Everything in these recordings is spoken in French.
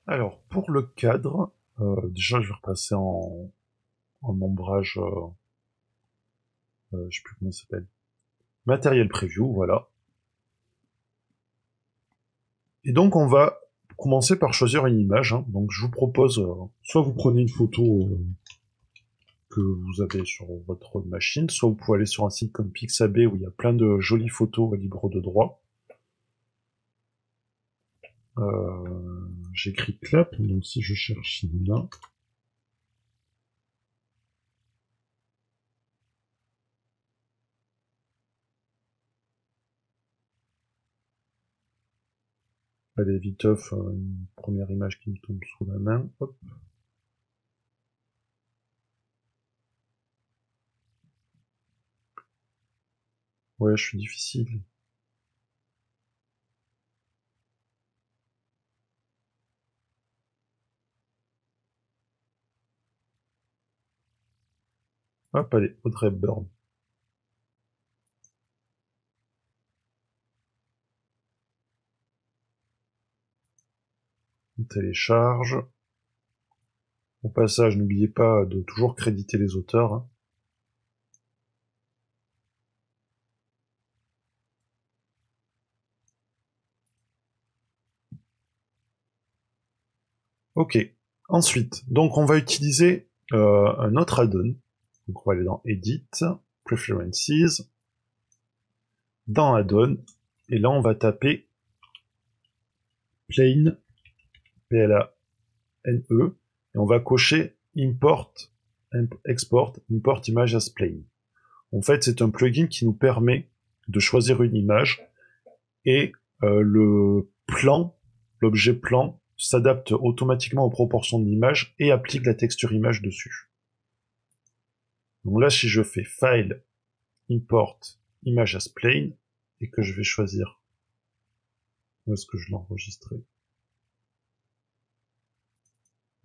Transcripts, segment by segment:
Alors, pour le cadre, déjà je vais repasser en ombrage, je sais plus comment il s'appelle. Matériel preview, voilà. Et donc on va commencer par choisir une image, hein. Donc je vous propose, soit vous prenez une photo que vous avez sur votre machine, soit vous pouvez aller sur un site comme Pixabay où il y a plein de jolies photos libres de droit. J'écris clap, donc si je cherche là. Allez, viteuf, une première image qui me tombe sous la main. Hop. Ouais, je suis difficile. Hop, allez, Audrey Hepburn. On télécharge. Au passage, n'oubliez pas de toujours créditer les auteurs, hein. Ok. Ensuite, donc on va utiliser un autre add-on. Donc on va aller dans Edit, Preferences, dans Add-on, et là on va taper Plane, P-L-A-N-E, et on va cocher Import, Export, Import Image as Plane. En fait, c'est un plugin qui nous permet de choisir une image et le plan, l'objet plan, s'adapte automatiquement aux proportions de l'image et applique la texture image dessus. Donc là, si je fais File, Import, Image as Plane, et que je vais choisir où est-ce que je l'ai enregistré,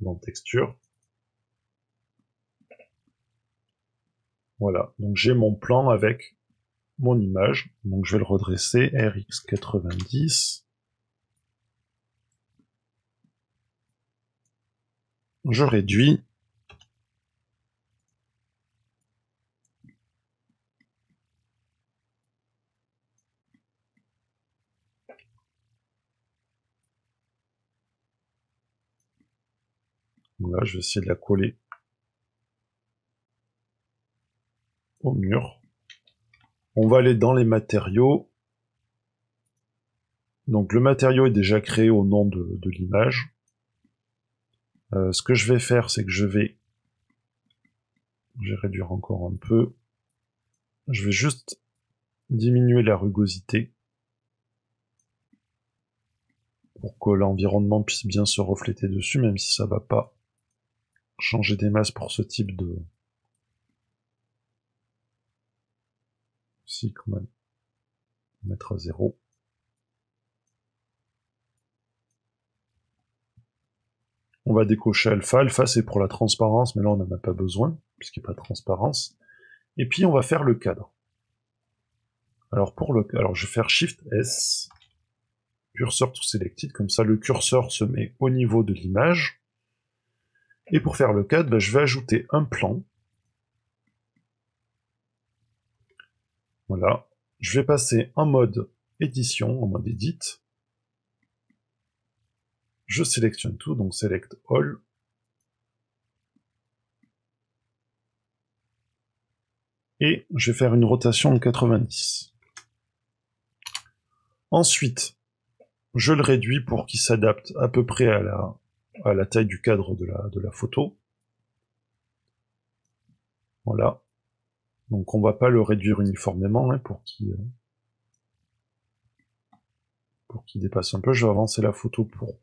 dans Texture, voilà. Donc j'ai mon plan avec mon image. Donc je vais le redresser, RX90. Je réduis. Donc là, je vais essayer de la coller au mur. On va aller dans les matériaux. Donc le matériau est déjà créé au nom de l'image. Ce que je vais faire, c'est que je vais réduire encore un peu. Je vais juste diminuer la rugosité pour que l'environnement puisse bien se refléter dessus, même si ça va pas changer des masses pour ce type de... Si, quand même. Mettre à 0. On va décocher alpha. Alpha, c'est pour la transparence, mais là, on n'en a pas besoin, puisqu'il n'y a pas de transparence. Et puis, on va faire le cadre. Alors, je vais faire Shift S, Cursor to Selected, comme ça, le curseur se met au niveau de l'image. Et pour faire le cadre, je vais ajouter un plan. Voilà. Je vais passer en mode édition, en mode edit. Je sélectionne tout, donc Select All. Et je vais faire une rotation de 90. Ensuite, je le réduis pour qu'il s'adapte à peu près à la taille du cadre de la photo. Voilà. Donc on va pas le réduire uniformément, hein, pour qu'il dépasse un peu. Je vais avancer la photo pour,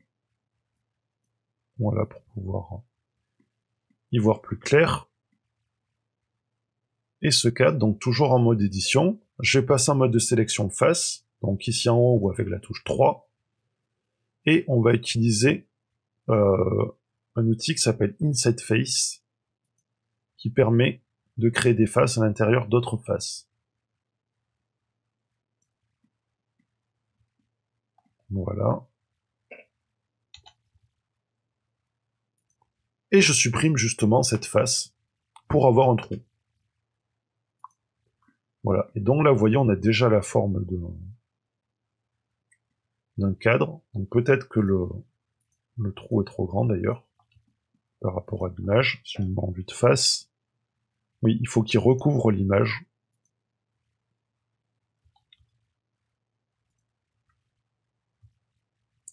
voilà, pour pouvoir y voir plus clair. Et ce cadre, donc toujours en mode édition, je vais passer en mode de sélection face, donc ici en haut ou avec la touche 3, et on va utiliser un outil qui s'appelle Inset Face, qui permet de créer des faces à l'intérieur d'autres faces. Voilà. et je supprime justement cette face pour avoir un trou. Voilà, et donc là, vous voyez, on a déjà la forme d'un cadre, donc peut-être que le trou est trop grand d'ailleurs, par rapport à l'image, si on met en vue de face. Oui, il faut qu'il recouvre l'image.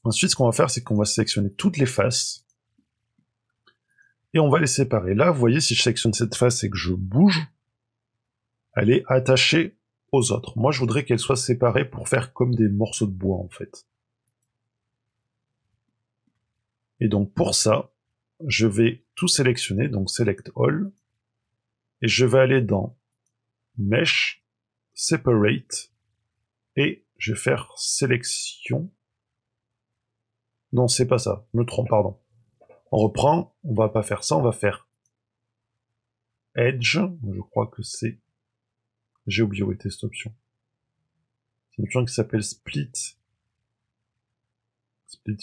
Ensuite, ce qu'on va faire, c'est qu'on va sélectionner toutes les faces, et on va les séparer. Là, vous voyez, si je sélectionne cette face et que je bouge, elle est attachée aux autres. Moi, je voudrais qu'elle soit séparée pour faire comme des morceaux de bois, en fait. Et donc, pour ça, je vais tout sélectionner, donc Select All, et je vais aller dans Mesh, Separate, et je vais faire Sélection. Non, c'est pas ça, je me trompe, pardon. On reprend, on va pas faire ça, on va faire Edge, je crois que c'est... J'ai oublié où était cette option. C'est une option qui s'appelle Split. Split.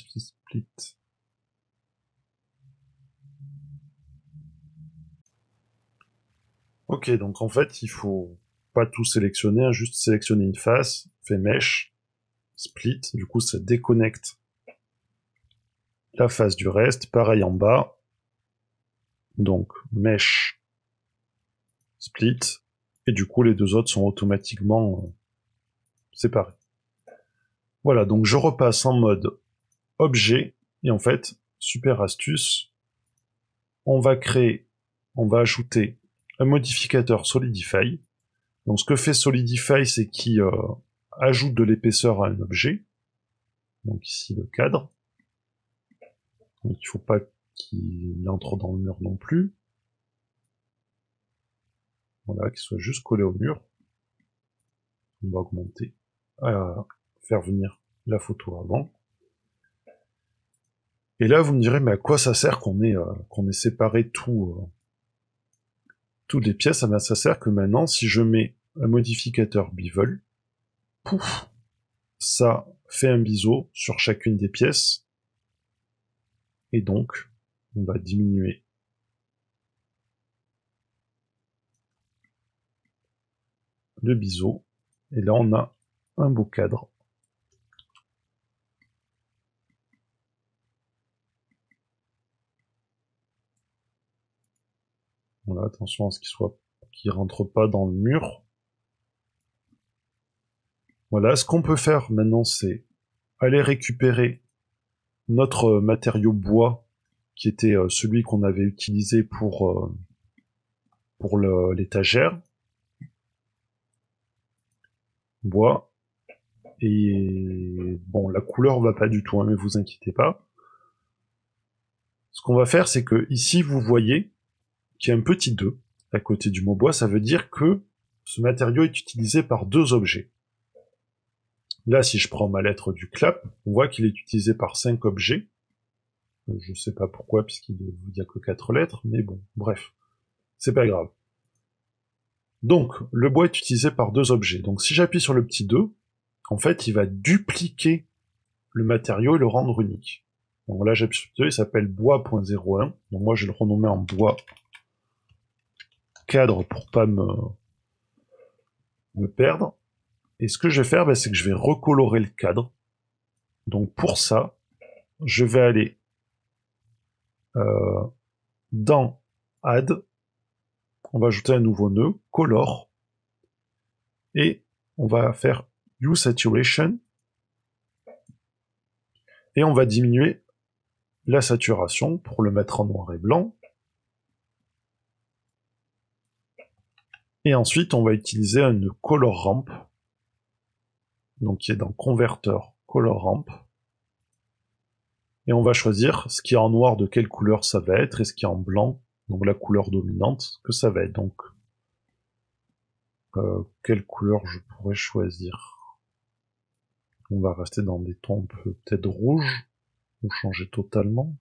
Ok, donc en fait, il faut pas tout sélectionner, hein, juste sélectionner une face, fait Mesh, Split, du coup ça déconnecte la face du reste, pareil en bas, donc Mesh, Split, et du coup les deux autres sont automatiquement séparés. Voilà, donc je repasse en mode objet, et en fait, super astuce, on va ajouter un modificateur Solidify. Donc ce que fait Solidify, c'est qu'il ajoute de l'épaisseur à un objet, donc ici le cadre, donc il ne faut pas qu'il entre dans le mur non plus, voilà, qu'il soit juste collé au mur. On va augmenter, faire venir la photo avant. Et là, vous me direz, mais à quoi ça sert qu'on ait séparé toutes les pièces? Ah ben, ça sert que maintenant, si je mets un modificateur bevel, pouf, ça fait un biseau sur chacune des pièces, et donc, on va diminuer le biseau, et là, on a un beau cadre. Voilà, attention à ce qu'il rentre pas dans le mur. Voilà, ce qu'on peut faire maintenant, c'est aller récupérer notre matériau bois, qui était celui qu'on avait utilisé pour l'étagère. Bois. Et bon, la couleur va pas du tout, hein, mais vous inquiétez pas. Ce qu'on va faire, c'est que ici, vous voyez qu'il y a un petit 2 à côté du mot bois. Ça veut dire que ce matériau est utilisé par deux objets. Là, si je prends ma lettre du clap, on voit qu'il est utilisé par 5 objets. Je sais pas pourquoi, puisqu'il n'y a que 4 lettres, mais bon, bref. C'est pas grave. Donc, le bois est utilisé par deux objets. Donc, si j'appuie sur le petit 2, en fait, il va dupliquer le matériau et le rendre unique. Donc là, j'appuie sur le 2, il s'appelle bois.01. Donc moi, je vais le renommer en bois cadre pour pas me perdre. Et ce que je vais faire, c'est que je vais recolorer le cadre. Donc pour ça, je vais aller dans Add, on va ajouter un nouveau nœud, Color, et on va faire Hue Saturation, et on va diminuer la saturation pour le mettre en noir et blanc. Et ensuite, on va utiliser une Color Ramp, donc qui est dans Converteur Color Ramp. Et on va choisir ce qui est en noir de quelle couleur ça va être, et ce qui est en blanc, donc la couleur dominante, que ça va être. Donc, quelle couleur je pourrais choisir? On va rester dans des tons peut-être rouges, ou changer totalement.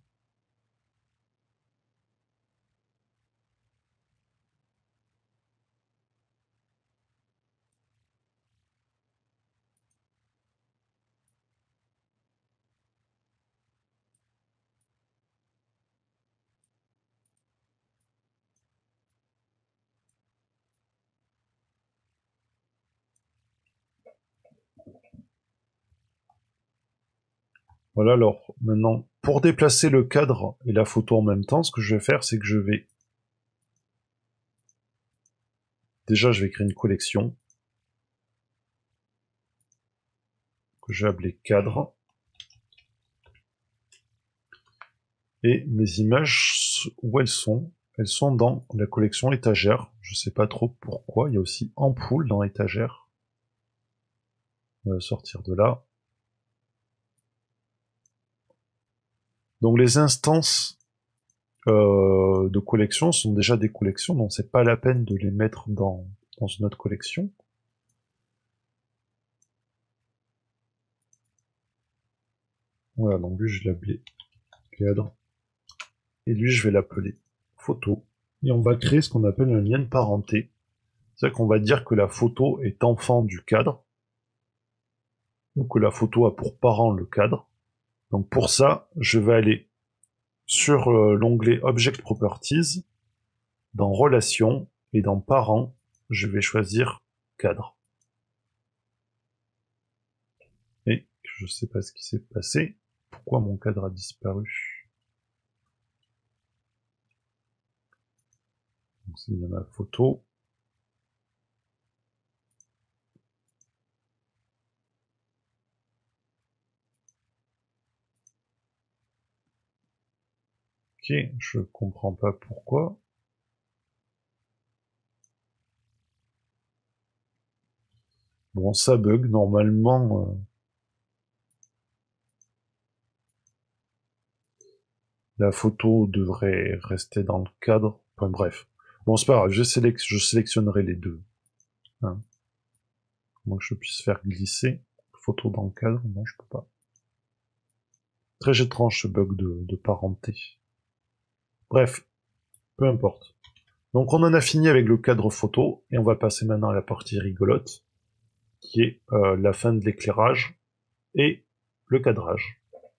Voilà, alors maintenant, pour déplacer le cadre et la photo en même temps, ce que je vais faire, c'est que je vais... Déjà, je vais créer une collection que je vais appeler cadre. Et mes images, où elles sont? Elles sont dans la collection étagère. Je sais pas trop pourquoi. Il y a aussi ampoule dans étagère. On va sortir de là. Donc les instances de collection sont déjà des collections, donc c'est pas la peine de les mettre dans une autre collection. Voilà, donc lui je vais l'appeler cadre. Et lui je vais l'appeler photo. Et on va créer ce qu'on appelle un lien de parenté. C'est-à-dire qu'on va dire que la photo est enfant du cadre, ou que la photo a pour parent le cadre. Donc pour ça, je vais aller sur l'onglet Object Properties, dans Relations, et dans Parents, je vais choisir Cadre. Et je sais pas ce qui s'est passé. Pourquoi mon cadre a disparu? Donc c'est bien ma photo. Ok, je comprends pas pourquoi. Bon, ça bug, normalement... la photo devrait rester dans le cadre. Enfin bref. Bon, c'est pas grave, je sélectionnerai les deux. Hein. Moi que je puisse faire glisser. Photo dans le cadre, non, je peux pas. Très étrange ce bug de parenté. Bref, peu importe. Donc on en a fini avec le cadre photo, et on va passer maintenant à la partie rigolote, qui est la fin de l'éclairage et le cadrage.